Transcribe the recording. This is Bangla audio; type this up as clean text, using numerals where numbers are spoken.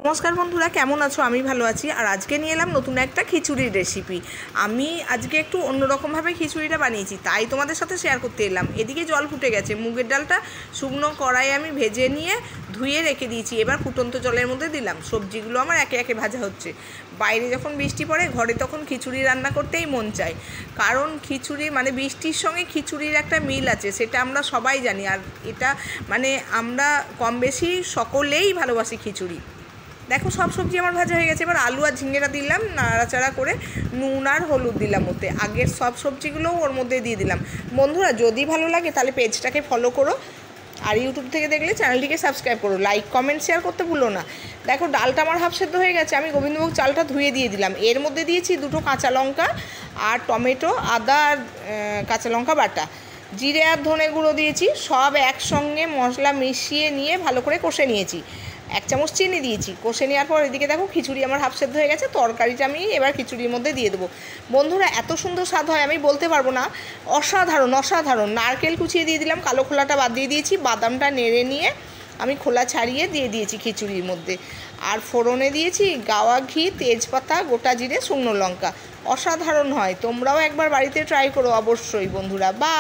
নমস্কার বন্ধুরা, কেমন আছো? আমি ভালো আছি। আর আজকে নিয়ে এলাম নতুন একটা খিচুড়ির রেসিপি। আমি আজকে একটু অন্যরকমভাবে খিচুড়িটা বানিয়েছি, তাই তোমাদের সাথে শেয়ার করতে এলাম। এদিকে জল ফুটে গেছে, মুগের ডালটা শুকনো কড়াইয়ে আমি ভেজে নিয়ে ধুয়ে রেখে দিয়েছি। এবার ফুটন্ত জলের মধ্যে দিলাম। সবজিগুলো আমার একে একে ভাজা হচ্ছে। বাইরে যখন বৃষ্টি পড়ে, ঘরে তখন খিচুড়ি রান্না করতেই মন চায়, কারণ খিচুড়ি মানে বৃষ্টির সঙ্গে খিচুড়ির একটা মিল আছে, সেটা আমরা সবাই জানি। আর এটা মানে আমরা কম বেশি সকলেই ভালোবাসি খিচুড়ি। দেখো, সব সবজি আমার ভাজা হয়ে গেছে। এবার আলু আর ঝিঙেটা দিলাম, নাড়াচাড়া করে নুন আর হলুদ দিলাম ওতে। আগের সব সবজিগুলোও ওর মধ্যে দিয়ে দিলাম। বন্ধুরা, যদি ভালো লাগে তাহলে পেজটাকে ফলো করো, আর ইউটিউব থেকে দেখলে চ্যানেলটিকে সাবস্ক্রাইব করো। লাইক, কমেন্ট, শেয়ার করতে ভুলো না। দেখো, ডালটা আমার হাফ সেদ্ধ হয়ে গেছে। আমি গোবিন্দভোগ চালটা ধুয়ে দিয়ে দিলাম। এর মধ্যে দিয়েছি 2টো কাঁচা লঙ্কা আর টমেটো, আদা আর কাঁচা লঙ্কা বাটা, জিরে আর ধনে গুঁড়ো দিয়েছি। সব একসঙ্গে মশলা মিশিয়ে নিয়ে ভালো করে কষে নিয়েছি। 1 চামচ চিনি দিয়েছি। কষে নেওয়ার পর এদিকে দেখো, খিচুড়ি আমার হাফ সেদ্ধ হয়ে গেছে। তরকারিটা আমি এবার খিচুড়ির মধ্যে দিয়ে দেবো। বন্ধুরা, এত সুন্দর স্বাদ হয় আমি বলতে পারবো না। অসাধারণ অসাধারণ। নারকেল কুচিয়ে দিয়ে দিলাম, কালো খোলাটা বাদ দিয়ে দিয়েছি। বাদামটা নেড়ে নিয়ে আমি খোলা ছাড়িয়ে দিয়ে দিয়েছি খিচুড়ির মধ্যে। আর ফোড়নে দিয়েছি গাওয়া ঘি, তেজপাতা, গোটা জিরে, শুকনো লঙ্কা। অসাধারণ হয়। তোমরাও একবার বাড়িতে ট্রাই করো অবশ্যই বন্ধুরা। বা